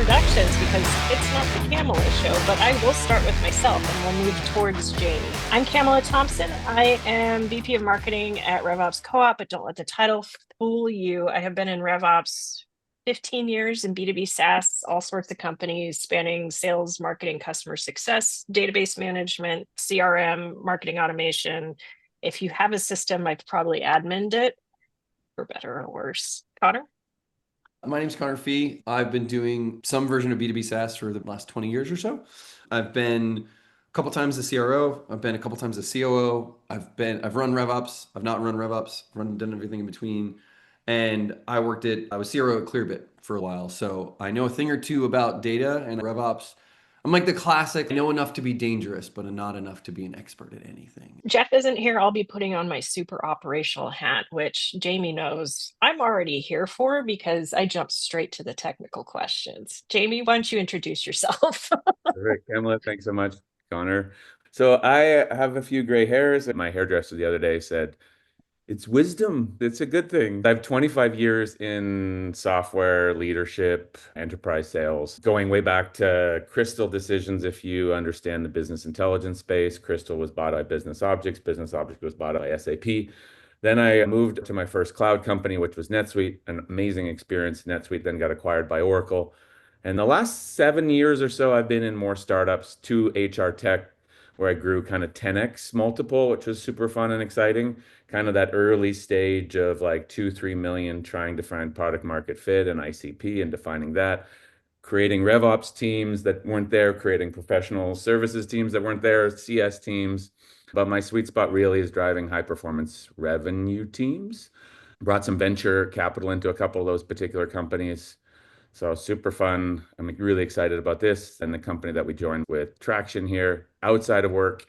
introductions because it's not the Camela show, but I will start with myself and we'll move towards Jayme. I'm Camela Thompson. I am VP of Marketing at RevOps Co-op, but don't let the title fool you. I have been in RevOps 15 years in B2B SaaS, all sorts of companies spanning sales, marketing, customer success, database management, CRM, marketing automation. If you have a system, I've probably adminned it, for better or worse. Connor? My name's Connor Fee. I've been doing some version of B2B SaaS for the last 20 years or so. I've been a couple times the CRO. I've been a couple times the COO. I've run RevOps. I've not run RevOps. Done everything in between. And I was CRO at Clearbit for a while. So I know a thing or two about data and RevOps. I'm like the classic, I know enough to be dangerous, but not enough to be an expert at anything. Jeff isn't here. I'll be putting on my super operational hat, which Jayme knows I'm already here for because I jumped straight to the technical questions. Jayme, why don't you introduce yourself? Perfect, Camela. Thanks so much, Connor. So I have a few gray hairs. My hairdresser the other day said, it's wisdom. It's a good thing. I have 25 years in software leadership, enterprise sales, going way back to Crystal Decisions. If you understand the business intelligence space, Crystal was bought by Business Objects. Business Objects was bought by SAP. Then I moved to my first cloud company, which was NetSuite, an amazing experience. NetSuite then got acquired by Oracle. And the last 7 years or so, I've been in more startups, two HR tech, where I grew kind of 10x multiple, which was super fun and exciting. Kind of that early stage of like 2-3 million trying to find product market fit and ICP and defining that, creating RevOps teams that weren't there, creating professional services teams that weren't there, CS teams. But my sweet spot really is driving high performance revenue teams. Brought some venture capital into a couple of those particular companies. So super fun. I'm really excited about this and the company that we joined with Traction here outside of work.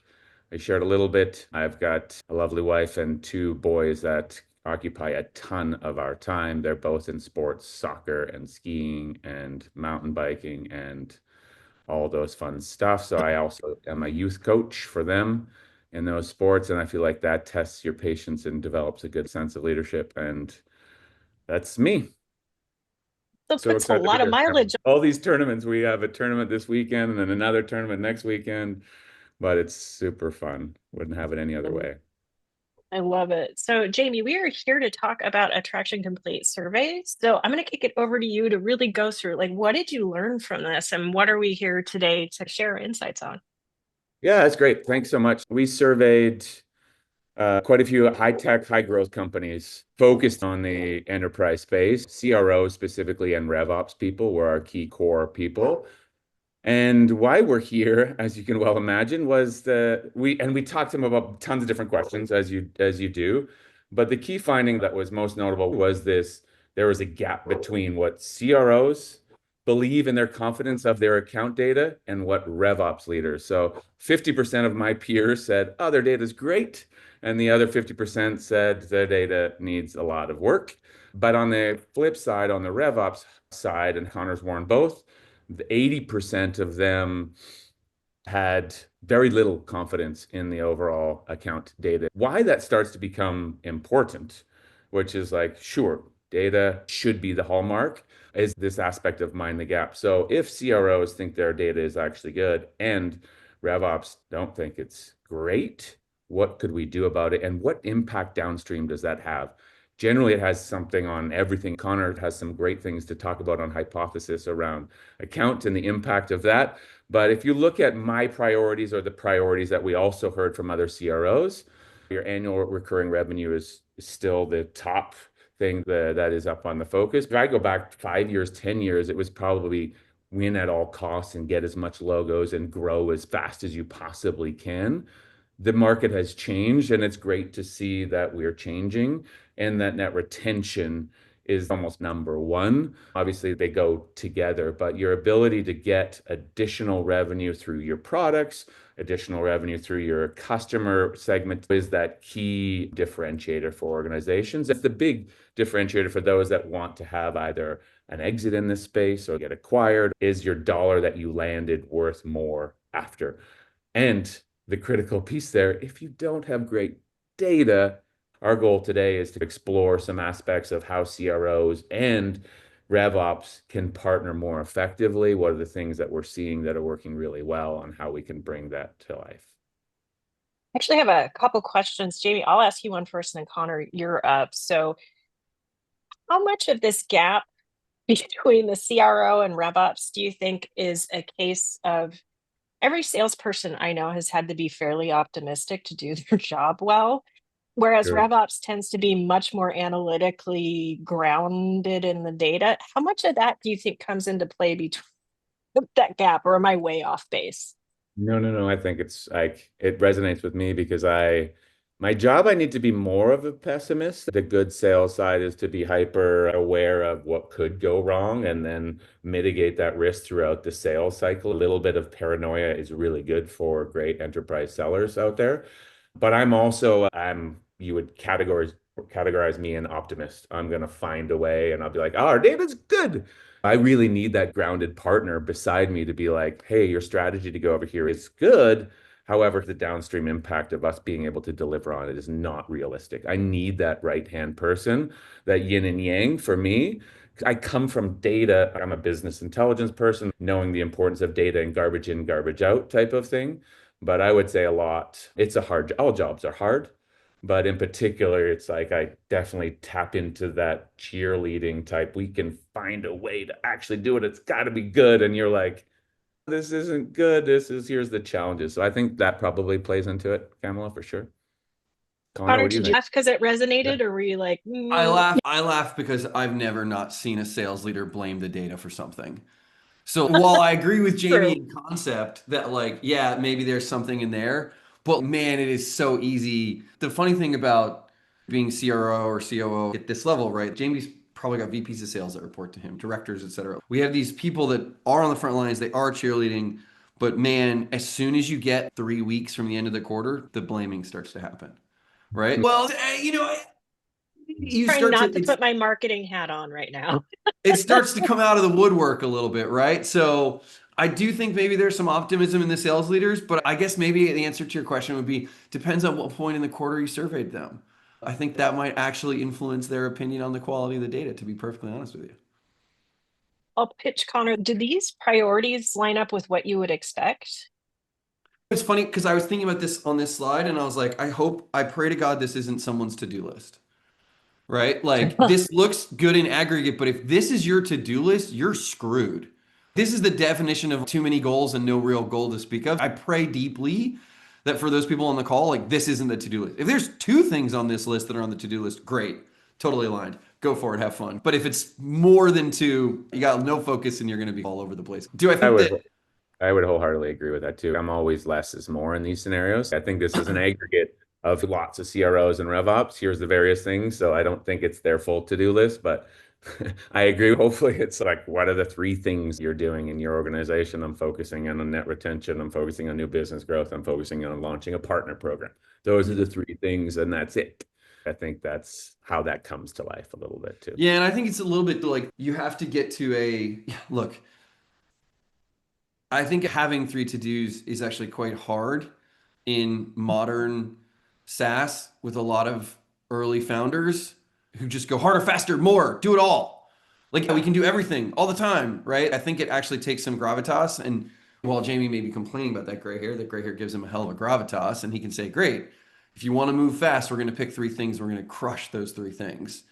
I shared a little bit. I've got a lovely wife and two boys that occupy a ton of our time. They're both in sports, soccer and skiing and mountain biking and all those fun stuff. So I also am a youth coach for them in those sports. And I feel like that tests your patience and develops a good sense of leadership. And that's me. So puts a lot of mileage. All these tournaments. We have a tournament this weekend and then another tournament next weekend, but it's super fun. Wouldn't have it any other way. I love it. So Jayme, we are here to talk about Attraction Complete surveys. So I'm going to kick it over to you to really go through, like, what did you learn from this and what are we here today to share insights on? Yeah, that's great. Thanks so much. We surveyed quite a few high-tech, high-growth companies focused on the enterprise space. CROs specifically and RevOps people were our key core people. And why we're here, as you can well imagine, was we talked to them about tons of different questions, as you do. But the key finding that was most notable was there was a gap between what CROs believe in their confidence of their account data and what RevOps leaders. So 50% of my peers said, oh, their data is great. And the other 50% said their data needs a lot of work. But on the flip side, on the RevOps side, and Connor's worn both, the 80% of them had very little confidence in the overall account data. Why that starts to become important, which is like, sure, data should be the hallmark, is this aspect of mind the gap. So if CROs think their data is actually good and RevOps don't think it's great, what could we do about it? And what impact downstream does that have? Generally, it has something on everything. Connor has some great things to talk about on hypothesis around account and the impact of that. But if you look at my priorities or the priorities that we also heard from other CROs, your annual recurring revenue is still the top thing that is up on the focus. If I go back 5 years, 10 years, it was probably win at all costs and get as much logos and grow as fast as you possibly can. The market has changed, and it's great to see that we're changing and that net retention is almost number one. Obviously, they go together, but your ability to get additional revenue through your products, additional revenue through your customer segment is that key differentiator for organizations. It's the big differentiator for those that want to have either an exit in this space or get acquired. Is your dollar that you landed worth more after? And the critical piece there, if you don't have great data, our goal today is to explore some aspects of how CROs and RevOps can partner more effectively? What are the things that we're seeing that are working really well, and how we can bring that to life? I actually have a couple questions. Jayme, I'll ask you one first, and then Connor, you're up. So how much of this gap between the CRO and RevOps do you think is a case of every salesperson I know has had to be fairly optimistic to do their job well, whereas Sure. RevOps tends to be much more analytically grounded in the data? How much of that do you think comes into play between that gap, or am I way off base? No, no, no. I think it's like it resonates with me because my job, I need to be more of a pessimist. The good sales side is to be hyper aware of what could go wrong and then mitigate that risk throughout the sales cycle. A little bit of paranoia is really good for great enterprise sellers out there. But you would categorize me an optimist. I'm gonna find a way and I'll be like, oh, our data's good. I really need that grounded partner beside me to be like, hey, your strategy to go over here is good. However, the downstream impact of us being able to deliver on it is not realistic. I need that right-hand person, that yin and yang for me. I come from data. I'm a business intelligence person, knowing the importance of data and garbage in, garbage out type of thing. But I would say all jobs are hard. But in particular, it's like I definitely tap into that cheerleading type. We can find a way to actually do it. It's got to be good. And you're like, this isn't good. Here's the challenges. So I think that probably plays into it, Camela, for sure. Connor, Connor, what do you did you think? laugh because it Yeah. resonated, or were you like, I laugh because I've never not seen a sales leader blame the data for something. So while I agree with Jayme true? in concept that like, yeah, maybe there's something in there, but man, it is so easy. The funny thing about being CRO or COO at this level, right? Jayme's probably got VPs of sales that report to him, directors, etc. We have these people that are on the front lines, they are cheerleading, but man, as soon as you get 3 weeks from the end of the quarter, the blaming starts to happen, right? Well, you Trying start to not to put my marketing hat on right now. it starts to come out of the woodwork a little bit, right? So I do think maybe there's some optimism in the sales leaders, but I guess maybe the answer to your question would be depends on what point in the quarter you surveyed them. I think that might actually influence their opinion on the quality of the data, to be perfectly honest with you. I'll pitch Connor. Do these priorities line up with what you would expect? It's funny because I was thinking about this on this slide and I was like, I pray to God this isn't someone's to-do list. Right? Like this looks good in aggregate, but if this is your to-do list, you're screwed. This is the definition of too many goals and no real goal to speak of. I pray deeply that for those people on the call, like this isn't the to-do list. If there's two things on this list that are on the to-do list, great. Totally aligned. Go for it, have fun. But if it's more than two, you got no focus and you're going to be all over the place. Do I I think would that I would wholeheartedly agree with that too. I'm always less is more in these scenarios. I think this is an aggregate of lots of CROs and RevOps. Here's the various things. So I don't think it's their full to-do list, but I agree. Hopefully it's like, what are the three things you're doing in your organization? I'm focusing on net retention. I'm focusing on new business growth. I'm focusing on launching a partner program. Those are the three things, and that's it. I think that's how that comes to life a little bit too. Yeah, and I think it's a little bit like you have to get to look, I think having three to-dos is actually quite hard in modern SaaS with a lot of early founders who just go harder, faster, more, do it all. Like we can do everything all the time, right? I think it actually takes some gravitas. And while Jayme may be complaining about that gray hair gives him a hell of a gravitas, and he can say, great, if you want to move fast, we're going to pick three things. We're going to crush those three things.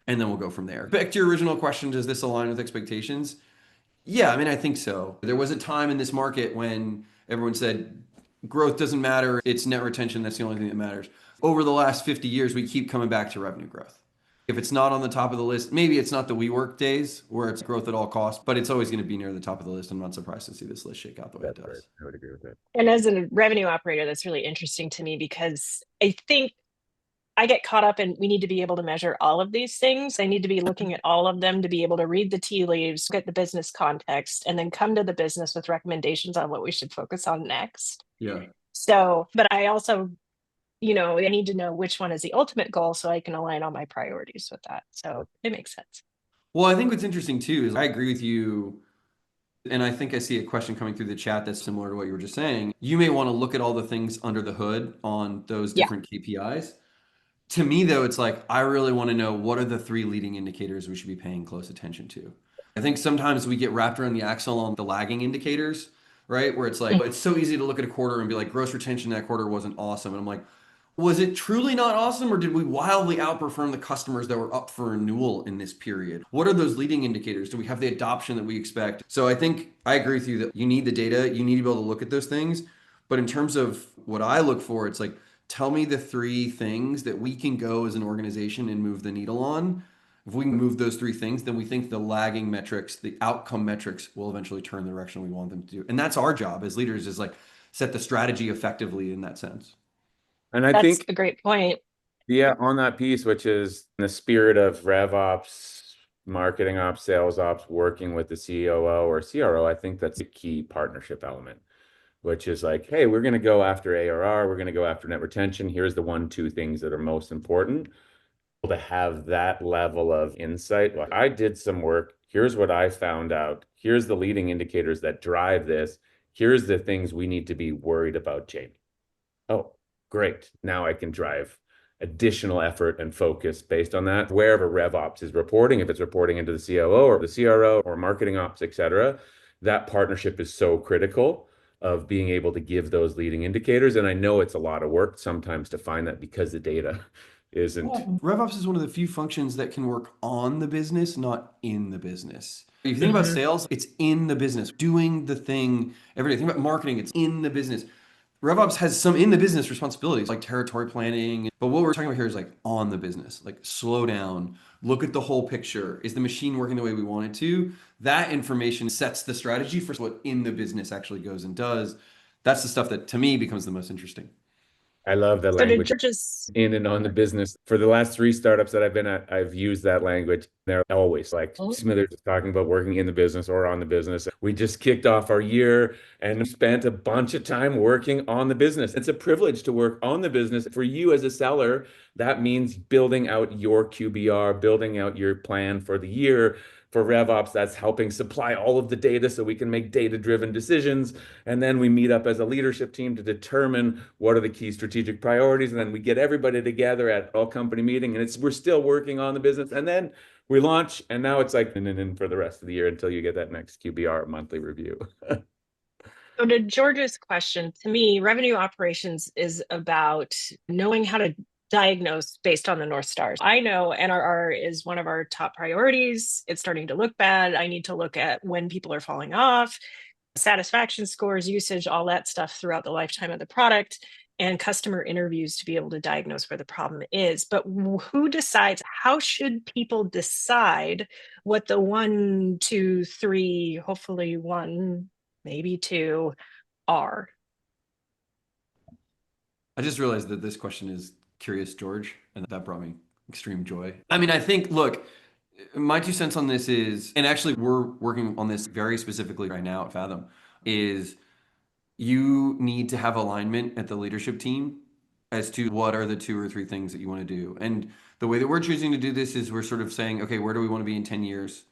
And then we'll go from there. Back to your original question, does this align with expectations? Yeah, I mean, I think so. There was a time in this market when everyone said growth doesn't matter. It's net retention. That's the only thing that matters. Over the last 50 years, we keep coming back to revenue growth. If it's not on the top of the list, maybe it's not the WeWork days where it's growth at all costs, but it's always going to be near the top of the list. I'm not surprised to see this list shake out the way it That's right. does. I would agree with that. And as a revenue operator, that's really interesting to me because I think I get caught up in we need to be able to measure all of these things. I need to be looking at all of them to be able to read the tea leaves, get the business context, and then come to the business with recommendations on what we should focus on next. Yeah. So, but I also, I need to know which one is the ultimate goal so I can align all my priorities with that. So it makes sense. Well, I think what's interesting too is I agree with you. And I think I see a question coming through the chat that's similar to what you were just saying. You may want to look at all the things under the hood on those Yeah. different KPIs. To me, though, it's like, I really want to know what are the three leading indicators we should be paying close attention to. I think sometimes we get wrapped around the axle on the lagging indicators, right? Where it's like, it's so easy to look at a quarter and be like, gross retention that quarter wasn't awesome. And I'm like, was it truly not awesome, or did we wildly outperform the customers that were up for renewal in this period? What are those leading indicators? Do we have the adoption that we expect? So I think I agree with you that you need the data, you need to be able to look at those things. But in terms of what I look for, it's like, tell me the three things that we can go as an organization and move the needle on. If we can move those three things, then we think the lagging metrics, the outcome metrics will eventually turn the direction we want them to do. And that's our job as leaders, is like set the strategy effectively in that sense. And I That's think, a great point. yeah, on that piece, which is in the spirit of RevOps, marketing ops, sales ops, working with the COO or CRO, I think that's a key partnership element, which is like, hey, we're going to go after ARR, we're going to go after net retention. Here's the 1, 2 things that are most important. To have that level of insight. Like, I did some work. Here's what I found out. Here's the leading indicators that drive this. Here's the things we need to be worried about, Jayme. Oh, great. Now I can drive additional effort and focus based on that. Wherever RevOps is reporting, if it's reporting into the COO or the CRO or marketing ops, et cetera, that partnership is so critical of being able to give those leading indicators. And I know it's a lot of work sometimes to find that because the data isn't. RevOps is one of the few functions that can work on the business, not in the business. If you think about sales, it's in the business, doing the thing every day. Think about marketing, it's in the business. RevOps has some in the business responsibilities like territory planning. But what we're talking about here is like on the business, like slow down, look at the whole picture. Is the machine working the way we want it to? That information sets the strategy for what in the business actually goes and does. That's the stuff that to me becomes the most interesting. I love the So did language George's in and on the business. For the last 3 startups that I've been at, I've used that language. They're always like, Smithers is talking about working in the business or on the business. We just kicked off our year and spent a bunch of time working on the business. It's a privilege to work on the business. For you as a seller, that means building out your QBR, building out your plan for the year. For RevOps, that's helping supply all of the data so we can make data-driven decisions. And then we meet up as a leadership team to determine what are the key strategic priorities. And then we get everybody together at all company meeting, and we're still working on the business. And then we launch, and now it's like in for the rest of the year until you get that next QBR monthly review. So to George's question, to me, revenue operations is about knowing how to diagnose based on the North Stars. I know NRR is one of our top priorities. It's starting to look bad. I need to look at when people are falling off, satisfaction scores, usage, all that stuff throughout the lifetime of the product, and customer interviews to be able to diagnose where the problem is. But who decides? How should people decide what the 1, 2, 3, hopefully 1, maybe 2 are? I just realized that this question is Curious George, and that brought me extreme joy. I mean, I think, look, my 2 cents on this is, and actually we're working on this very specifically right now at Fathom, is you need to have alignment at the leadership team as to what are the 2 or 3 things that you want to do. And the way that we're choosing to do this is we're sort of saying, okay, where do we want to be in 10 years?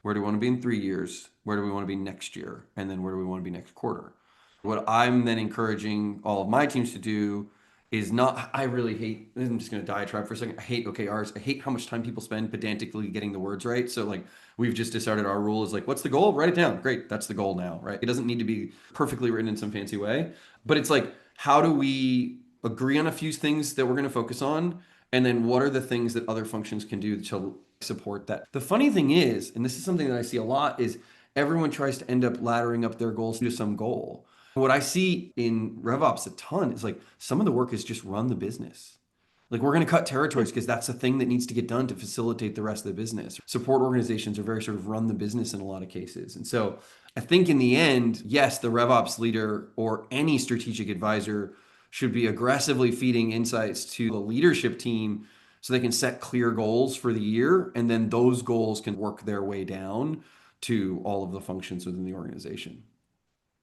Where do we want to be in 3 years? Where do we want to be next year? And then where do we want to be next quarter? What I'm then encouraging all of my teams to do is not, I really hate, I'm just going to diatribe for a second. I hate OKRs. I hate how much time people spend pedantically getting the words right. So like we've just decided our rule is like, what's the goal? Write it down. Great. That's the goal now, right? It doesn't need to be perfectly written in some fancy way, but it's like, how do we agree on a few things that we're going to focus on? And then what are the things that other functions can do to support that? The funny thing is, and this is something that I see a lot, is everyone tries to end up laddering up their goals to some goal. What I see in RevOps a ton is like some of the work is just run the business. Like we're going to cut territories because that's the thing that needs to get done to facilitate the rest of the business. Support organizations are very sort of run the business in a lot of cases. And so I think in the end, yes, the RevOps leader or any strategic advisor should be aggressively feeding insights to the leadership team so they can set clear goals for the year. And then those goals can work their way down to all of the functions within the organization.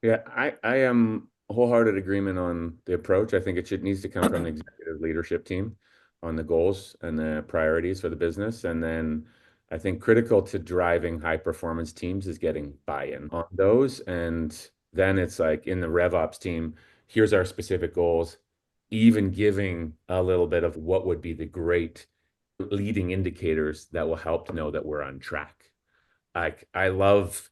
Yeah, I am wholehearted agreement on the approach. I think needs to come from the executive leadership team on the goals and the priorities for the business. And then I think critical to driving high performance teams is getting buy-in on those. And then it's like in the RevOps team, here's our specific goals. even giving a little bit of what would be the great leading indicators that will help to know that we're on track. I love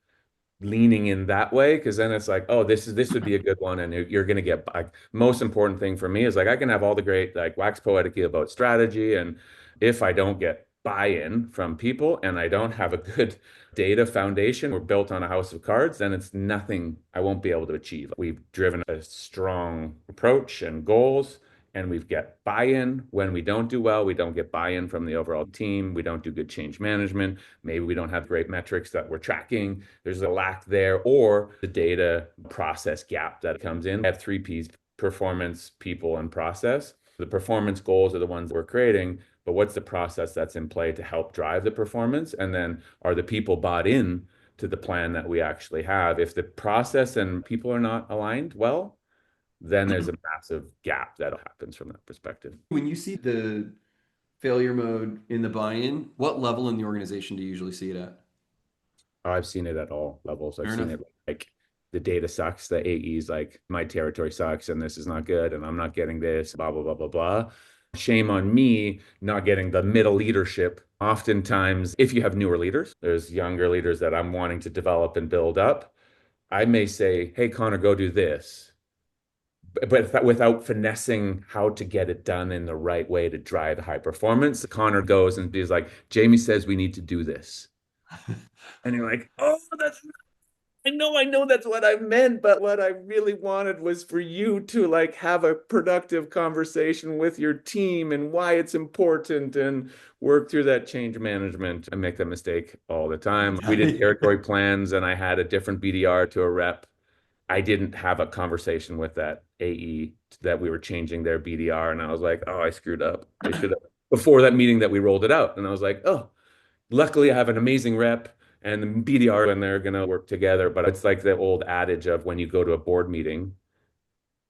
leaning in that way, because then it's like, oh, this would be a good one, and you're going to get, like, most important thing for me is, like, I can have all the great, like, wax poetic about strategy, and if I don't get buy-in from people and I don't have a good data foundation, we're built on a house of cards, then it's nothing I won't be able to achieve. We've driven a strong approach and goals, and we've got buy-in. When we don't do well, we don't get buy-in from the overall team. We don't do good change management. Maybe we don't have great metrics that we're tracking. There's a lack there, or the data process gap that comes in. I have 3 Ps: performance, people, and process. The performance goals are the ones we're creating, but what's the process that's in play to help drive the performance? And then are the people bought in to the plan that we actually have? If the process and people are not aligned well, then there's a massive gap that happens from that perspective. When you see the failure mode in the buy-in, what level in the organization do you usually see it at? Oh, I've seen it at all levels. I've Fair seen enough. it like the data sucks, the AE's like, my territory sucks and this is not good and I'm not getting this, blah, blah, blah, blah, blah. Shame on me not getting the middle leadership. Oftentimes, if you have newer leaders, there's younger leaders that I'm wanting to develop and build up. I may say, hey, Connor, go do this, but without finessing how to get it done in the right way to drive high performance. Connor goes and is like, Jayme says we need to do this. And you're like, oh, I know that's what I meant, but what I really wanted was for you to, like, have a productive conversation with your team and why it's important and work through that change management. I make that mistake all the time. We did territory plans and I had a different BDR to a rep. I didn't have a conversation with that AE that we were changing their BDR. And I was like, oh, I screwed up. I should have, before that meeting that we rolled it out. And I was like, oh, luckily I have an amazing rep and the BDR, and they're going to work together. But it's like the old adage of, when you go to a board meeting,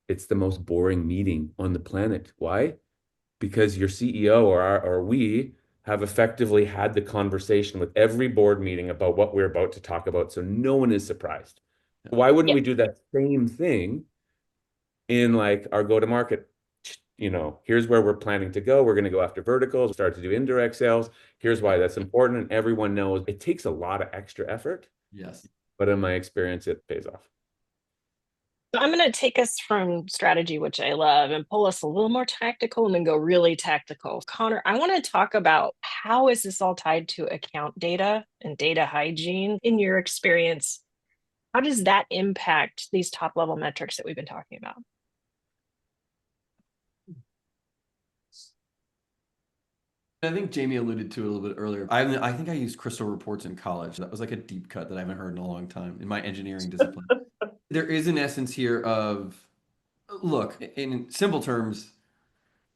it's the most boring meeting on the planet. Why? Because your CEO or we have effectively had the conversation with every board meeting about what we're about to talk about. So no one is surprised. Why wouldn't we do that same thing in, like, our go-to-market? Here's where we're planning to go. We're going to go after verticals, start to do indirect sales. Here's why that's important. And everyone knows it takes a lot of extra effort. Yes. But in my experience, it pays off. So I'm going to take us from strategy, which I love, and pull us a little more tactical and then go really tactical. Connor, I want to talk about, how is this all tied to account data and data hygiene in your experience? How does that impact these top level metrics that we've been talking about? I think Jayme alluded to it a little bit earlier. I think I used Crystal Reports in college. That was like a deep cut that I haven't heard in a long time in my engineering discipline. There is an essence here of, look, in simple terms,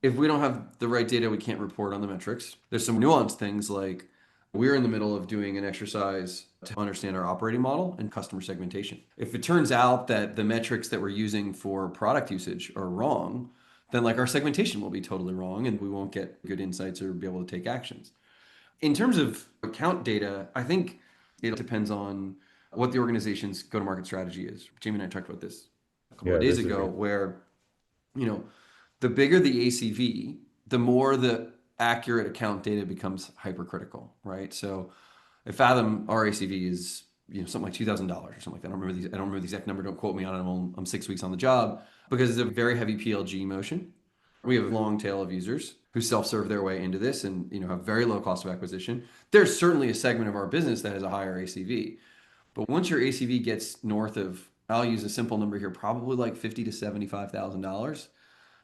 if we don't have the right data, we can't report on the metrics. There's some nuanced things, like we're in the middle of doing an exercise to understand our operating model and customer segmentation. If it turns out that the metrics that we're using for product usage are wrong, then, like, our segmentation will be totally wrong and we won't get good insights or be able to take actions. In terms of account data, I think it depends on what the organization's go-to-market strategy is. Jayme and I talked about this a couple of days ago, where, the bigger the ACV, the more the accurate account data becomes hypercritical, right? So at Fathom, our ACV is something like $2,000 or something like that. I don't remember the exact number. Don't quote me on it. I'm 6 weeks on the job, because it's a very heavy PLG motion. We have a long tail of users who self-serve their way into this and have very low cost of acquisition. There's certainly a segment of our business that has a higher ACV, but once your ACV gets north of, I'll use a simple number here, probably like $50,000 to $75,000.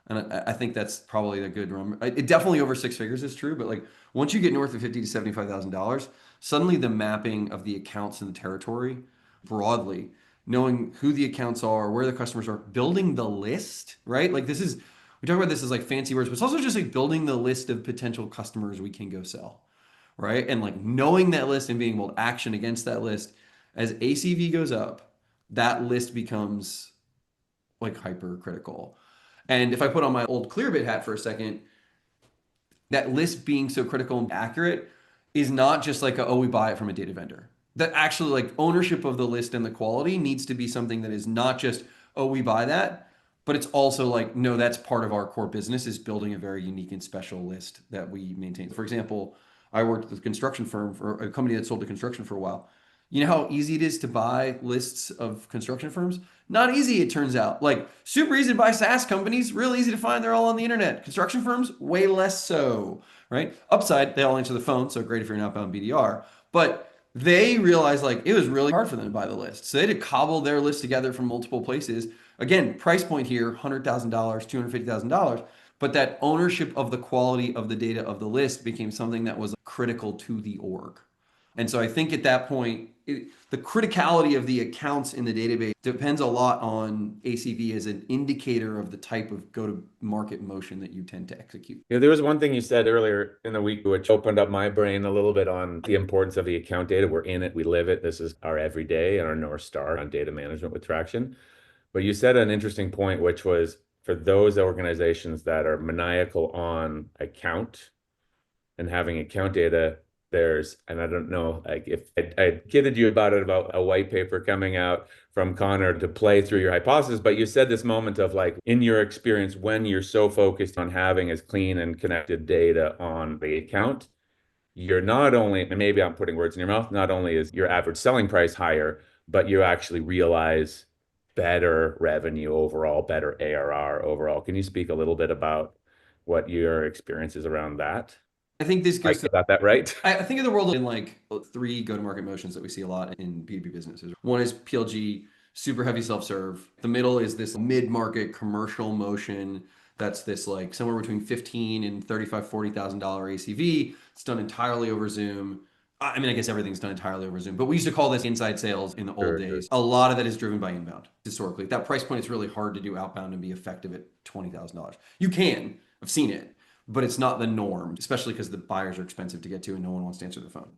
And I think that's probably a good number. It definitely over 6 figures is true, but, like, once you get north of $50,000 to $75,000, suddenly the mapping of the accounts in the territory broadly, knowing who the accounts are, where the customers are, building the list, right? Like, we talk about this as like fancy words, but it's also just like building the list of potential customers we can go sell, right? And, like, knowing that list and being able to action against that list. As ACV goes up, that list becomes, like, hypercritical. And if I put on my old Clearbit hat for a second, that list being so critical and accurate is not just like we buy it from a data vendor. That actually, like, ownership of the list and the quality needs to be something that is not just, we buy that, But it's also like, no, that's part of our core business, is building a very unique and special list that we maintain. For example, I worked with a construction firm, for a company that sold to construction for a while. You know how easy it is to buy lists of construction firms? Not easy, it turns out. Like, super easy to buy SaaS companies, real easy to find. They're all on the internet. Construction firms, way less so, right? Upside, they all answer the phone, so great if you're an outbound BDR. But they realized like it was really hard for them to buy the list. So they had to cobble their list together from multiple places. Again, price point here, $100,000, $250,000. But that ownership of the quality of the data of the list became something that was critical to the org. And so I think at that point, the criticality of the accounts in the database depends a lot on ACV as an indicator of the type of go-to-market motion that you tend to execute. Yeah, there was one thing you said earlier in the week which opened up my brain a little bit on the importance of the account data. We're in it, we live it. This is our everyday and our North Star on data management with Traction. But you said an interesting point, which was for those organizations that are maniacal on account and having account data, and I don't know, like if I kidded you about it, about a white paper coming out from Connor to play through your hypothesis, but you said this moment of like, in your experience, when you're so focused on having as clean and connected data on the account, you're not only, and maybe I'm putting words in your mouth, not only is your average selling price higher, but you actually realize better revenue overall, better ARR overall. Can you speak a little bit about what your experience is around that? I think this goes to, got that right? I think of the world in like three go-to-market motions that we see a lot in B2B businesses. One is PLG, super heavy self-serve. The middle is this mid-market commercial motion that's this like somewhere between $15,000 and $35,000, $40,000 ACV. It's done entirely over Zoom. I mean, I guess everything's done entirely over Zoom, but we used to call this inside sales in the old days. A lot of that is driven by inbound historically. At that price point, it's really hard to do outbound and be effective at $20,000. You can, I've seen it, but it's not the norm, especially because the buyers are expensive to get to and no one wants to answer their phone.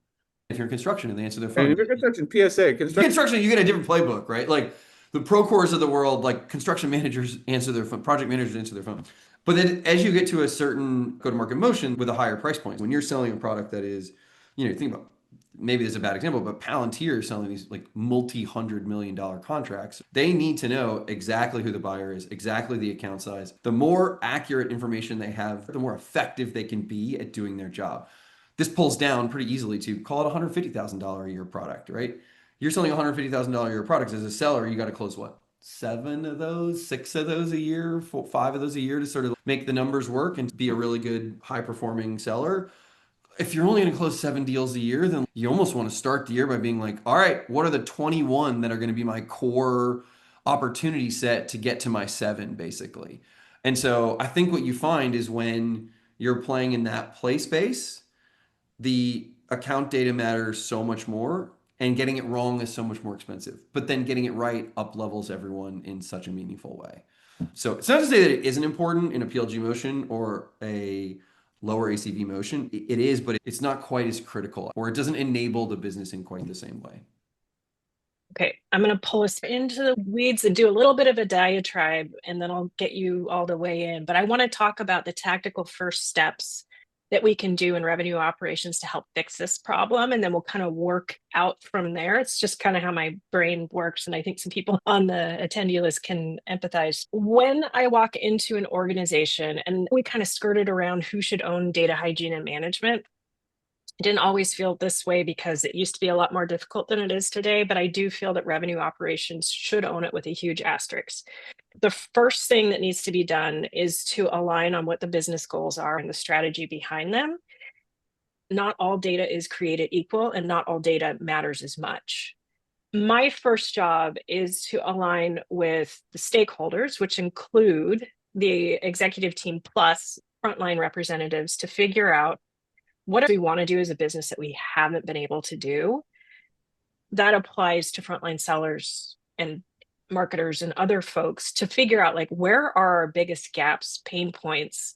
If you're in construction and they answer their phone. And if you're construction, PSA, construction, you get a different playbook, right? Like the Procores of the world, like construction managers answer their phone, project managers answer their phone. But then as you get to a certain go-to-market motion with a higher price point, when you're selling a product that is, think about, maybe this is a bad example, but Palantir is selling these like multi-$100 million contracts. They need to know exactly who the buyer is, exactly the account size. The more accurate information they have, the more effective they can be at doing their job. This pulls down pretty easily to call it $150,000 a year product, right? You're selling $150,000 a year products as a seller, you got to close what? 7 of those, 6 of those a year, 5 of those a year to sort of make the numbers work and be a really good high performing seller. If you're only going to close 7 deals a year, then you almost want to start the year by being like, all right, what are the 21 that are going to be my core opportunity set to get to my 7, basically? And so I think what you find is when you're playing in that play space, the account data matters so much more, and getting it wrong is so much more expensive. But then getting it right up levels everyone in such a meaningful way. So it's not to say that it isn't important in a PLG motion or a lower ACV motion. It is, but it's not quite as critical, or it doesn't enable the business in quite the same way. Okay, I'm going to pull us into the weeds and do a little bit of a diatribe, and then I'll get you all the way in. But I want to talk about the tactical first steps that we can do in revenue operations to help fix this problem. And then we'll kind of work out from there. It's just kind of how my brain works. And I think some people on the attendee list can empathize. When I walk into an organization, and we kind of skirted around who should own data hygiene and management, I didn't always feel this way because it used to be a lot more difficult than it is today, but I do feel that revenue operations should own it with a huge asterisk. The first thing that needs to be done is to align on what the business goals are and the strategy behind them. Not all data is created equal, and not all data matters as much. My first job is to align with the stakeholders, which include the executive team plus frontline representatives, to figure out what do we want to do as a business that we haven't been able to do. That applies to frontline sellers and marketers and other folks to figure out like where are our biggest gaps, pain points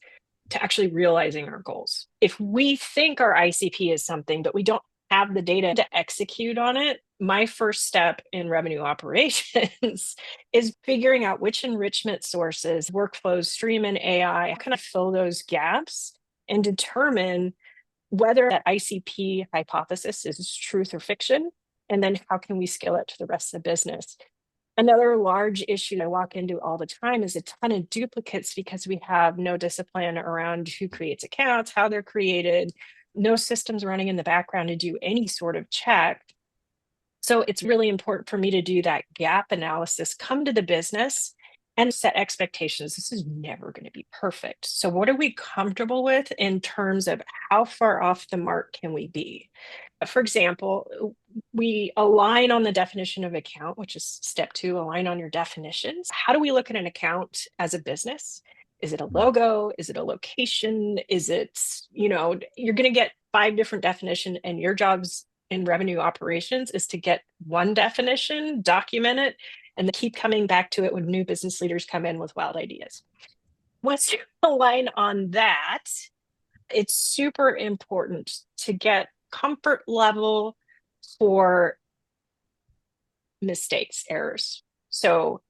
to actually realizing our goals. If we think our ICP is something, but we don't have the data to execute on it, my first step in revenue operations is figuring out which enrichment sources, workflows, stream and AI, how can I fill those gaps and determine whether that ICP hypothesis is truth or fiction, and then how can we scale it to the rest of the business. Another large issue I walk into all the time is a ton of duplicates because we have no discipline around who creates accounts, how they're created, no systems running in the background to do any sort of check. So it's really important for me to do that gap analysis, come to the business and set expectations. This is never going to be perfect. So what are we comfortable with in terms of how far off the mark can we be? For example, we align on the definition of account, which is step 2, align on your definitions. How do we look at an account as a business? Is it a logo? Is it a location? Is it, you're going to get 5 different definitions, and your job's in revenue operations is to get one definition, document it, and then keep coming back to it when new business leaders come in with wild ideas. Once you align on that, it's super important to get comfort level for mistakes, errors. So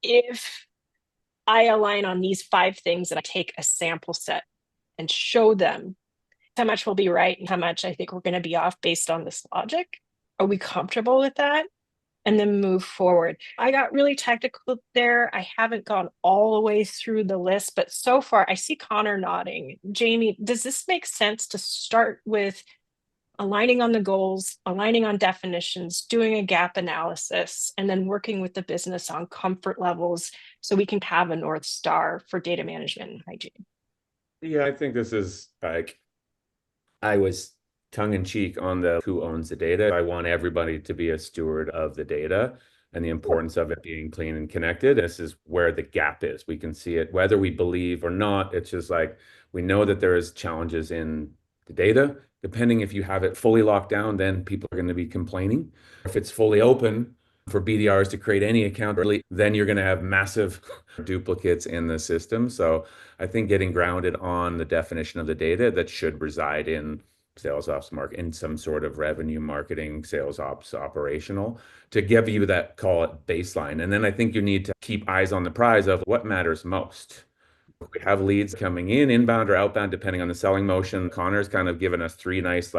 if I align on these 5 things and I take a sample set and show them how much will be right and how much I think we're going to be off based on this logic, are we comfortable with that? And then move forward. I got really technical there. I haven't gone all the way through the list, but so far I see Connor nodding. Jayme, does this make sense to start with aligning on the goals, aligning on definitions, doing a gap analysis, and then working with the business on comfort levels so we can have a North Star for data management and hygiene? Yeah, I think this is like, I was tongue in cheek on the who owns the data. I want everybody to be a steward of the data and the importance of it being clean and connected. This is where the gap is. We can see it whether we believe or not. It's just like, we know that there is challenges in the data. Depending if you have it fully locked down, then people are going to be complaining. If it's fully open for BDRs to create any account early, then you're going to have massive duplicates in the system. So I think getting grounded on the definition of the data that should reside in sales ops market, in some sort of revenue marketing, sales ops operational, to give you that, call it baseline. And then I think you need to keep eyes on the prize of what matters most. We have leads coming in, inbound or outbound, depending on the selling motion. Connor's kind of given us 3 nice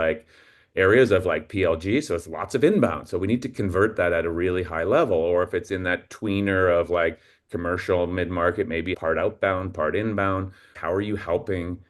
areas of PLG. So it's lots of inbound. So we need to convert that at a really high level. Or if it's in that tweener of commercial mid-market, maybe part outbound, part inbound. How are you helping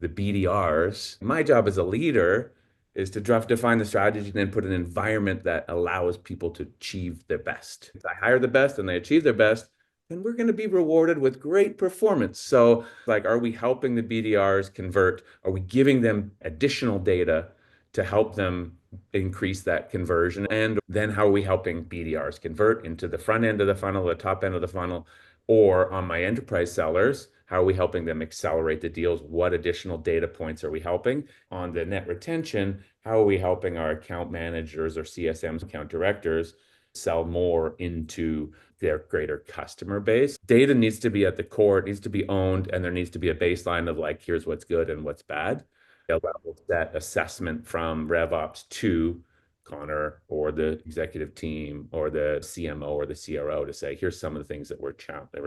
the BDRs? My job as a leader is to define the strategy and then put an environment that allows people to achieve their best. If I hire the best and they achieve their best, then we're going to be rewarded with great performance. So are we helping the BDRs convert? Are we giving them additional data to help them increase that conversion? And then how are we helping BDRs convert into the front end of the funnel, the top end of the funnel? Or on my enterprise sellers, how are we helping them accelerate the deals? What additional data points are we helping? On the net retention, how are we helping our account managers or CSMs, account directors, sell more into their greater customer base? Data needs to be at the core, it needs to be owned, and there needs to be a baseline of here's what's good and what's bad. A level set assessment from RevOps to Connor or the executive team or the CMO or the CRO to say, here's some of the things that we're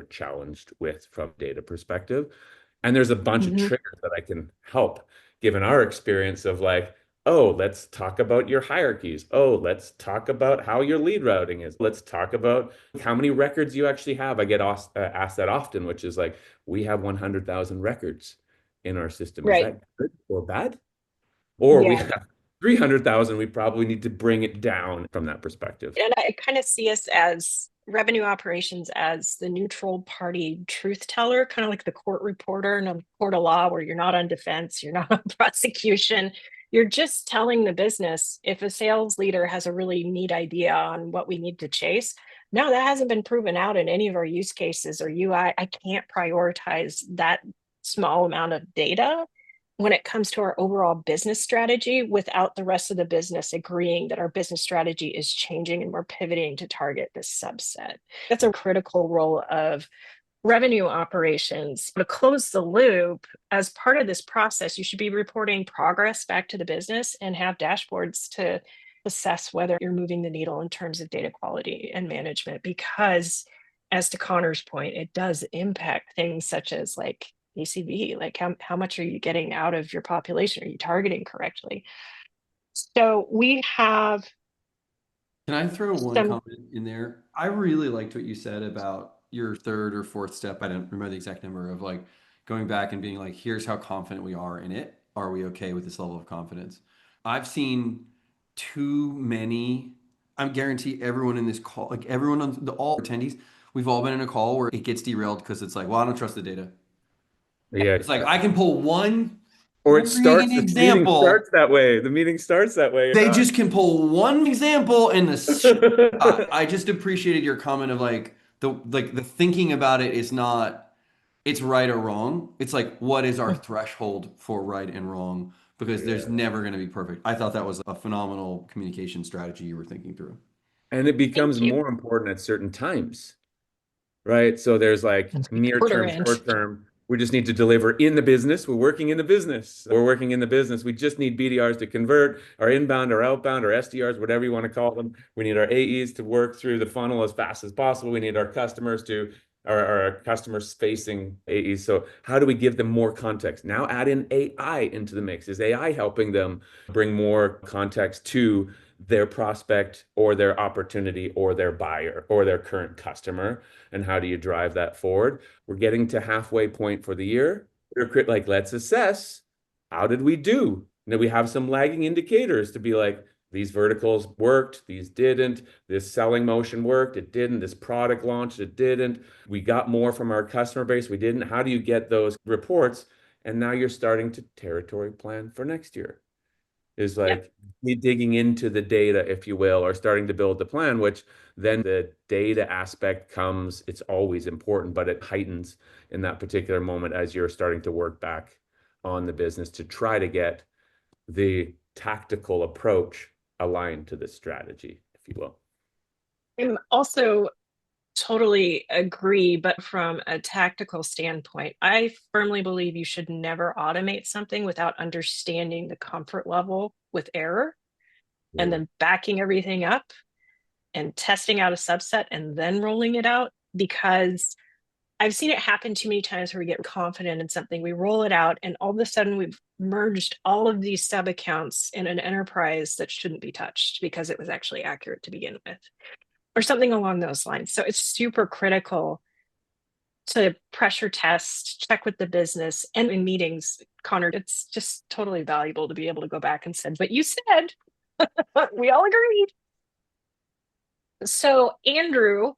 challenged with from data perspective. And there's a bunch of triggers that I can help, given our experience of oh, let's talk about your hierarchies. Oh, let's talk about how your lead routing is. Let's talk about how many records you actually have. I get asked that often, which is we have 100,000 records in our system. Is that good or bad? Or we have 300,000, we probably need to bring it down from that perspective. And I kind of see us as revenue operations as the neutral party truth teller, kind of like the court reporter in a court of law where you're not on defense, you're not on prosecution. You're just telling the business if a sales leader has a really neat idea on what we need to chase. No, that hasn't been proven out in any of our use cases or UI. I can't prioritize that small amount of data when it comes to our overall business strategy without the rest of the business agreeing that our business strategy is changing and we're pivoting to target this subset. That's a critical role of revenue operations. To close the loop, as part of this process, you should be reporting progress back to the business and have dashboards to assess whether you're moving the needle in terms of data quality and management, because as to Connor's point, it does impact things such as ACV, how much are you getting out of your population? Are you targeting correctly? So we have. Can I throw one Some comment in there? I really liked what you said about your third or fourth step. I don't remember the exact number of like going back and being like, here's how confident we are in it. Are we okay with this level of confidence? I've seen too many. I guarantee everyone in this call, like everyone on all attendees, we've all been in a call where it gets derailed because it's like, well, I don't trust the data. Yeah. It's like I can pull one Or it starts, freaking the meeting example. starts that way. The meeting starts that way. They just can pull one example and Yeah. I just appreciated your comment of like the thinking about it is not it's right or wrong. It's like what is our threshold for right and wrong because there's never going to be perfect. I thought that was a phenomenal communication strategy you were thinking through. And it thank becomes you. more important at certain times, right? So there's like near Quarter term, inch. short term. We just need to deliver in the business. We're working in the business. We're working in the business. We just need BDRs to convert, our inbound or outbound or SDRs, whatever you want to call them. We need our AEs to work through the funnel as fast as possible. We need our customers to, our customers facing AEs. So how do we give them more context? Now add in AI into the mix. Is AI helping them bring more context to their prospect or their opportunity or their buyer or their current customer? And how do you drive that forward? We're getting to halfway point for the year. We're like, let's assess, how did we do? Now we have some lagging indicators to be like, these verticals worked, these didn't, this selling motion worked, it didn't, this product launched, it didn't. We got more from our customer base, we didn't. How do you get those reports? And now you're starting to territory plan for next year. Is Yep. like digging into the data, if you will, or starting to build the plan, which then the data aspect comes, it's always important, but it heightens in that particular moment as you're starting to work back on the business to try to get the tactical approach aligned to the strategy, if you will. I'm also totally agree, but from a tactical standpoint, I firmly believe you should never automate something without understanding the comfort level with error and then backing everything up and testing out a subset and then rolling it out, because I've seen it happen too many times where we get confident in something, we roll it out, and all of a sudden we've merged all of these sub accounts in an enterprise that shouldn't be touched because it was actually accurate to begin with, or something along those lines. So it's super critical to pressure test, check with the business, and in meetings, Connor, it's just totally valuable to be able to go back and say, but you said, we all agreed. So Andrew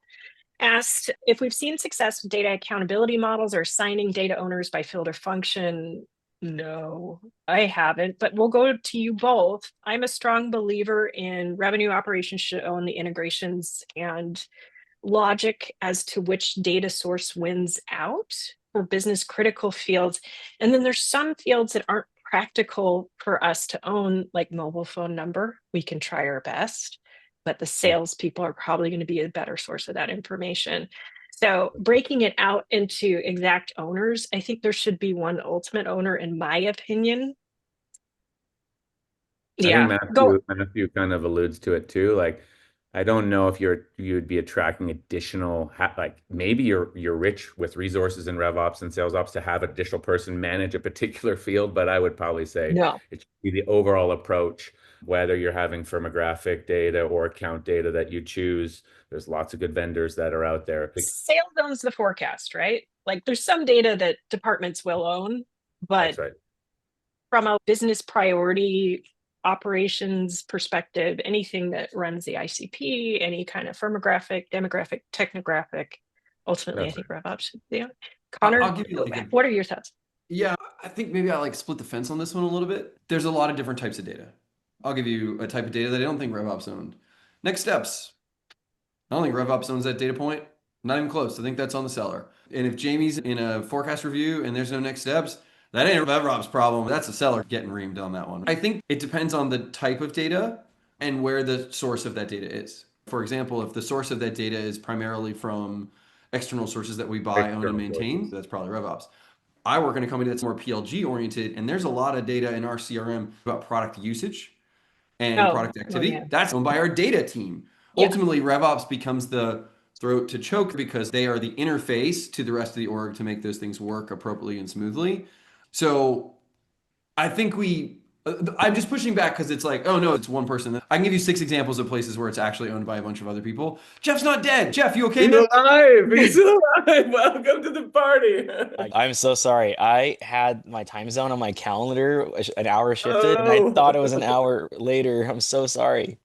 asked if we've seen success with data accountability models or assigning data owners by field or function. No, I haven't, but we'll go to you both. I'm a strong believer in revenue operations should own the integrations and logic as to which data source wins out for business critical fields. And then there's some fields that aren't practical for us to own, like mobile phone number. We can try our best, but the salespeople are probably going to be a better source of that information. So breaking it out into exact owners, I think there should be one ultimate owner, in my opinion. I think Yeah, go. Matthew kind of alludes to it too. Like, I don't know if you'd be attracting additional like maybe you're rich with resources in RevOps and sales ops to have an additional person manage a particular field, but I would probably say No. it should be the overall approach, whether you're having firmographic data or account data that you choose. There's lots of good vendors that are out there. Sales owns the forecast, right? Like there's some data that departments will own, but That's right. from a business priority operations perspective, anything that runs the ICP, any kind of firmographic, demographic, technographic, ultimately, I That's think right. RevOps should be on. I'll Connor, give you like a what are your thoughts? yeah, I think maybe I like split the fence on this one a little bit. There's a lot of different types of data. I'll give you a type of data that I don't think RevOps owned. Next steps. I don't think RevOps owns that data point. Not even close. I think that's on the seller. And if Jayme's in a forecast review and there's no next steps, that ain't a RevOps problem. That's the seller getting reamed on that one. I think it depends on the type of data and where the source of that data is. For example, if the source of that data is primarily from external sources that we buy, own, and External maintain, sources. that's probably RevOps. I work in a company that's more PLG oriented, and there's a lot of data in our CRM about product usage and Oh, product oh yeah. activity. That's owned by our data team. Yeah. Ultimately, RevOps becomes the throat to choke because they are the interface to the rest of the org to make those things work appropriately and smoothly. So I think we I'm just pushing back because it's like, oh no, it's one person. I can give you 6 examples of places where it's actually owned by a bunch of other people. Jeff's not dead. Jeff, you okay, He's man? alive. He's alive. Welcome to the party. I'm so sorry. I had my time zone on my calendar an hour shifted, and I Oh, thought it was an hour later. I'm so sorry.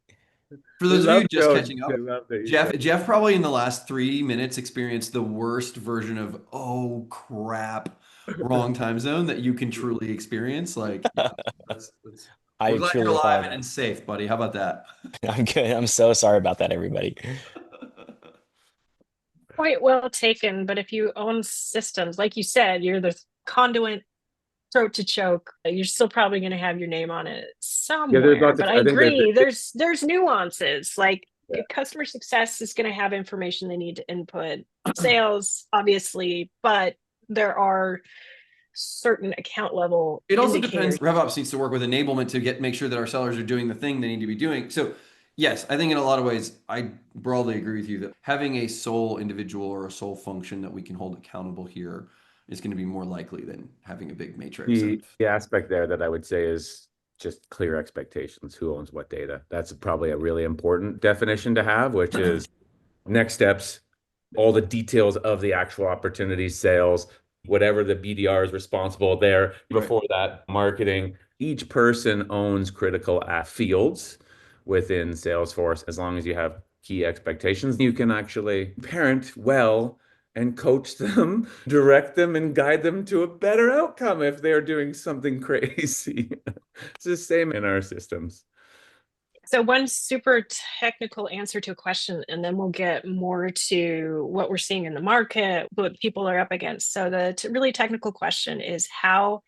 For we those of love you just Joe. catching up, We love that you Jeff, said- Jeff probably in the last 3 minutes experienced the worst version of oh crap, wrong time zone that you can truly experience. Like, yeah, we're I glad you're truly alive and apologize. safe, buddy. How about that? I'm good. I'm so sorry about that, everybody. Point well taken. But if you own systems, like you said, you're the conduit, throat to choke. You're still probably going to have your name on it Yeah, there's somewhere. lots of. But I I think agree. There's nuances. Like Yeah. customer success is going to have information they need to input. Sales, obviously, but there are certain account level It also indicators. depends. RevOps needs to work with enablement to make sure that our sellers are doing the thing they need to be doing. So, yes, I think in a lot of ways, I broadly agree with you that having a sole individual or a sole function that we can hold accountable here is going to be more likely than having a big matrix the, of. the aspect there that I would say is just clear expectations. Who owns what data? That's probably a really important definition to have, which is next steps, all the details of the actual opportunity, sales, whatever the BDR is responsible there. Before that, marketing. Each person owns critical fields within Salesforce. As long as you have key expectations, you can actually parent well and coach them, direct them, and guide them to a better outcome if they're doing something crazy. It's the same in our systems. So one super technical answer to a question, and then we'll get more to what we're seeing in the market, what people are up against. So the really technical question is, how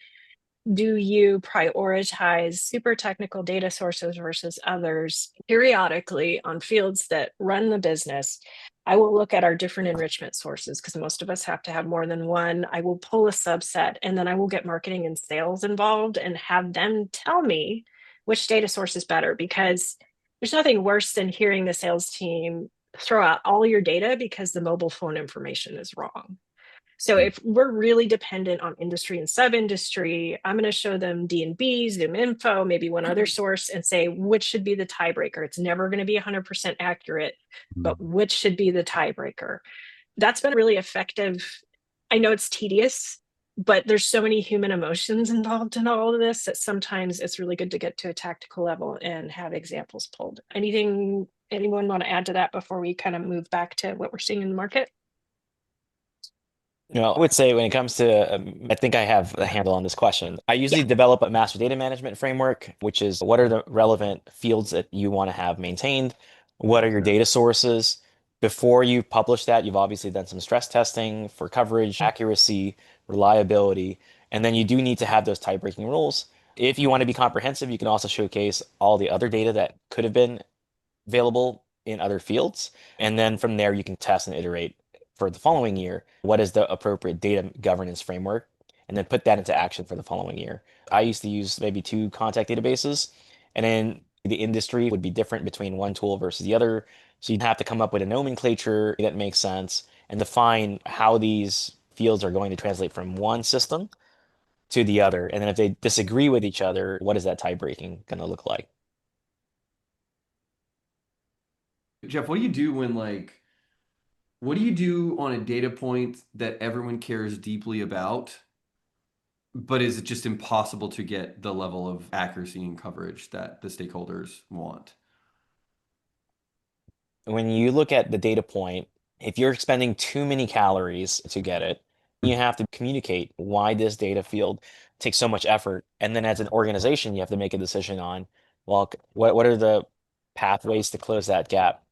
do you prioritize super technical data sources versus others periodically on fields that run the business? I will look at our different enrichment sources because most of us have to have more than one. I will pull a subset, and then I will get marketing and sales involved and have them tell me which data source is better, because there's nothing worse than hearing the sales team throw out all your data because the mobile phone information is wrong. So if we're really dependent on industry and sub-industry, I'm going to show them D&B, Zoom Info, maybe one other source, and say which should be the tiebreaker. It's never going to be 100% accurate, but which should be the tiebreaker. That's been really effective. I know it's tedious, but there's so many human emotions involved in all of this that sometimes it's really good to get to a tactical level and have examples pulled. Anyone want to add to that before we kind of move back to what we're seeing in the market? I would say when it comes to, I think I have a handle on this question. I usually develop a master data management framework, which is what are the relevant fields that you want to have maintained? What are your data sources? Before you publish that, you've obviously done some stress testing for coverage, accuracy, reliability, and then you do need to have those tie-breaking rules. If you want to be comprehensive, you can also showcase all the other data that could have been available in other fields. And then from there, you can test and iterate for the following year. What is the appropriate data governance framework? And then put that into action for the following year. I used to use maybe 2 contact databases, and then the industry would be different between one tool versus the other. So you'd have to come up with a nomenclature that makes sense and define how these fields are going to translate from one system to the other. And then if they disagree with each other, what is that tie breaking going to look like? Jeff, what do you do what do you do on a data point that everyone cares deeply about, but is it just impossible to get the level of accuracy and coverage that the stakeholders want? When you look at the data point, if you're expending too many calories to get it, you have to communicate why this data field takes so much effort. And then as an organization, you have to make a decision on, well, what are the pathways to close that gap?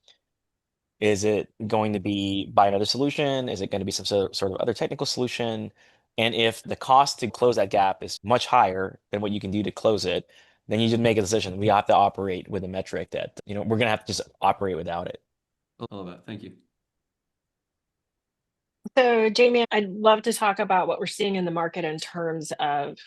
Is it going to be by another solution? Is it going to be some sort of other technical solution? And if the cost to close that gap is much higher than what you can do to close it, then you just make a decision. We have to operate with a metric that, we're going to have to just operate without it. I love that. Thank you. So, Jayme, I'd love to talk about what we're seeing in the market in terms of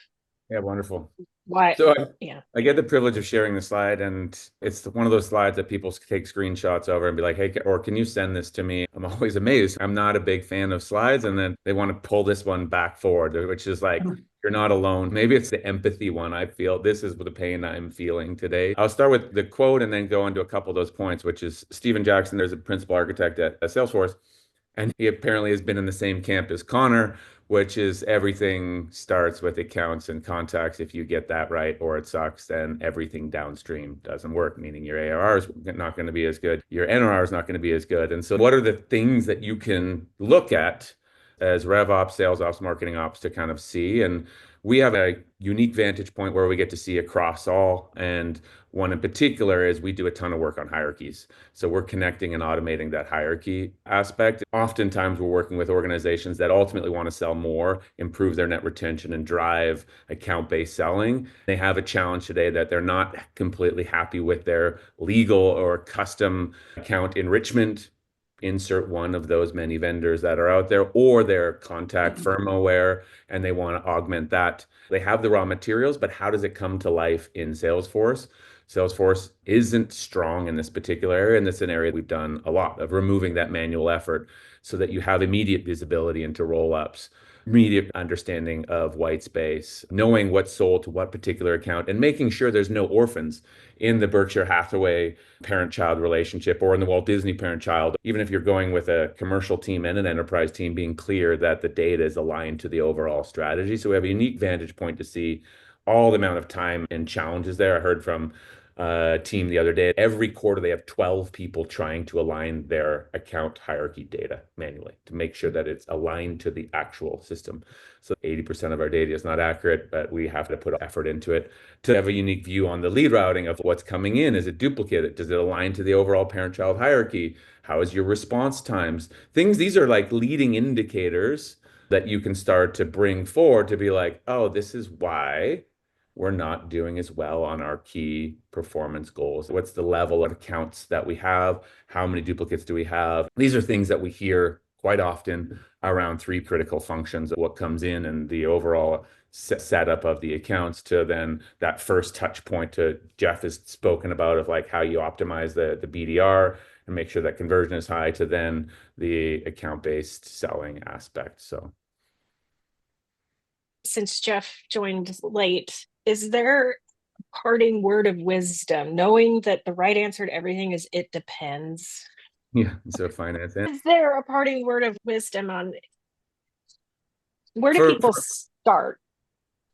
Yeah, wonderful. Why? So Yeah. I get the privilege of sharing the slide, and it's one of those slides that people take screenshots over and be like, hey, or can you send this to me? I'm always amazed. I'm not a big fan of slides, and then they want to pull this one back forward, which is like, you're not alone. Maybe it's the empathy one. I feel this is the pain I'm feeling today. I'll start with the quote and then go into a couple of those points, which is Stephen Jackson. There's a principal architect at Salesforce. And he apparently has been in the same camp as Connor, which is everything starts with accounts and contacts. If you get that right or it sucks, then everything downstream doesn't work, meaning your ARR is not going to be as good. Your NRR is not going to be as good. And so what are the things that you can look at as RevOps, sales ops, marketing ops to kind of see? And we have a unique vantage point where we get to see across all. And one in particular is we do a ton of work on hierarchies. So we're connecting and automating that hierarchy aspect. Oftentimes we're working with organizations that ultimately want to sell more, improve their net retention, and drive account-based selling. They have a challenge today that they're not completely happy with their legal or custom account enrichment. Insert one of those many vendors that are out there, or their contact firmware, and they want to augment that. They have the raw materials, but how does it come to life in Salesforce? Salesforce isn't strong in this particular area, and that's an area we've done a lot of removing that manual effort so that you have immediate visibility into roll-ups, immediate understanding of white space, knowing what's sold to what particular account, and making sure there's no orphans in the Berkshire Hathaway parent-child relationship or in the Walt Disney parent-child. Even if you're going with a commercial team and an enterprise team, being clear that the data is aligned to the overall strategy. So we have a unique vantage point to see all the amount of time and challenges there. I heard from a team the other day, every quarter they have 12 people trying to align their account hierarchy data manually to make sure that it's aligned to the actual system. So 80% of our data is not accurate, but we have to put effort into it to have a unique view on the lead routing of what's coming in. Is it duplicated? Does it align to the overall parent-child hierarchy? How is your response times? These are like leading indicators that you can start to bring forward to be like, oh, this is why we're not doing as well on our key performance goals. What's the level of accounts that we have? How many duplicates do we have? These are things that we hear quite often around three critical functions: what comes in and the overall setup of the accounts, to then that first touch point to Jeff has spoken about of like how you optimize the BDR and make sure that conversion is high, to then the account-based selling aspect. So Since Jeff joined late, is there a parting word of wisdom, knowing that the right answer to everything is it depends? yeah, so finance. And Is there a parting word of wisdom on where do for people start?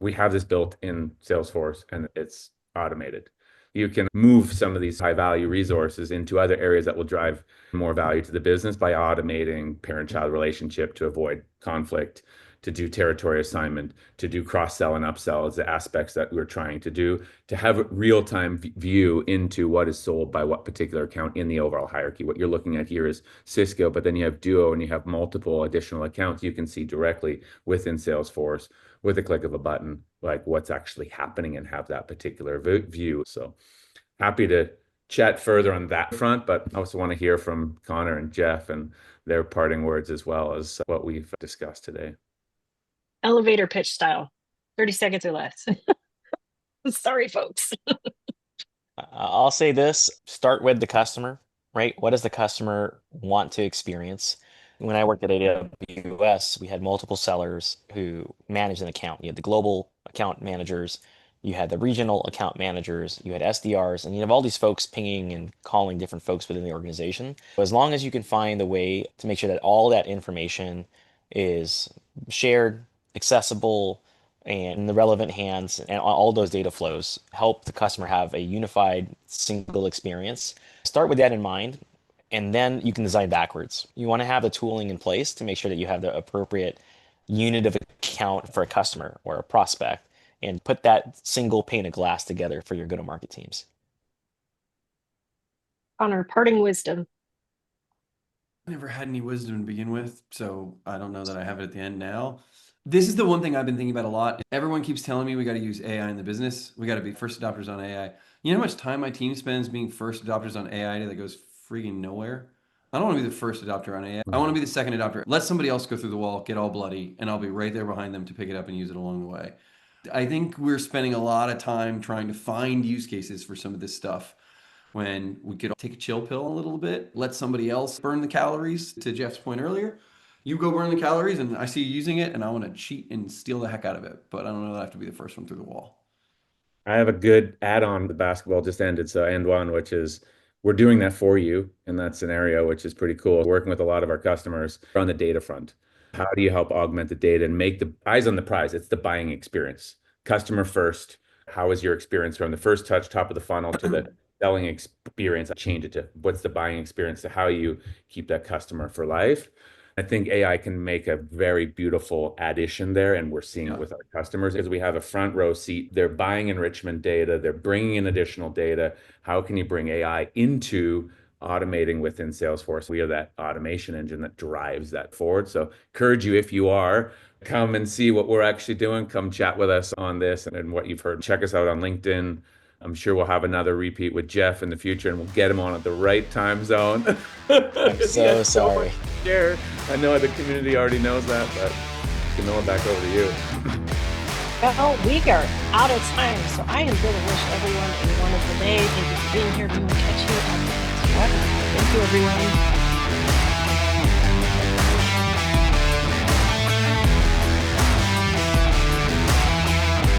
we have this built in Salesforce and it's automated. You can move some of these high value resources into other areas that will drive more value to the business by automating parent-child relationship to avoid conflict, to do territory assignment, to do cross-sell and upsell as the aspects that we're trying to do, to have a real-time view into what is sold by what particular account in the overall hierarchy. What you're looking at here is Cisco, but then you have Duo and you have multiple additional accounts you can see directly within Salesforce with a click of a button, like what's actually happening, and have that particular view. So happy to chat further on that front, but I also want to hear from Connor and Jeff and their parting words as well as what we've discussed today. Elevator pitch style, 30 seconds or less. Sorry, folks. I'll say this, start with the customer, right? What does the customer want to experience? When I worked at AWS, we had multiple sellers who managed an account. You had the global account managers, you had the regional account managers, you had SDRs, and you have all these folks pinging and calling different folks within the organization. So as long as you can find a way to make sure that all that information is shared, accessible, and in the relevant hands, and all those data flows help the customer have a unified single experience. Start with that in mind, and then you can design backwards. You want to have the tooling in place to make sure that you have the appropriate unit of account for a customer or a prospect, and put that single pane of glass together for your go-to-market teams. Connor, parting wisdom. I never had any wisdom to begin with, so I don't know that I have it at the end now. This is the one thing I've been thinking about a lot. Everyone keeps telling me we got to use AI in the business. We got to be first adopters on AI. You know how much time my team spends being first adopters on AI that goes freaking nowhere? I don't want to be the first adopter on AI. I want to be the second adopter. Let somebody else go through the wall, get all bloody, and I'll be right there behind them to pick it up and use it along the way. I think we're spending a lot of time trying to find use cases for some of this stuff when we could take a chill pill a little bit, let somebody else burn the calories. To Jeff's point earlier, you go burn the calories and I see you using it and I want to cheat and steal the heck out of it. But I don't know that I have to be the first one through the wall. I have a good add-on. The basketball just ended, so end one, which is we're doing that for you in that scenario, which is pretty cool. Working with a lot of our customers on the data front. How do you help augment the data and make the eyes on the prize? It's the buying experience. Customer first. How is your experience from the first touch, top of the funnel, to the selling experience? Change it to what's the buying experience, to how you keep that customer for life. I think AI can make a very beautiful addition there, and we're seeing it with our customers as we have a front row seat. They're buying enrichment data, they're bringing in additional data. How can you bring AI into automating within Salesforce? We are that automation engine that drives that forward. So encourage you, if you are, come and see what we're actually doing. Come chat with us on this and what you've heard. Check us out on LinkedIn. I'm sure we'll have another repeat with Jeff in the future, and we'll get him on at the right time zone. I'm so sorry. I know the community already knows that, but Camela, back over to you. Well, we are out of time, so I am going to wish everyone a wonderful day. Thank you for being here. We will catch you on the next webinar. Thank you, everyone.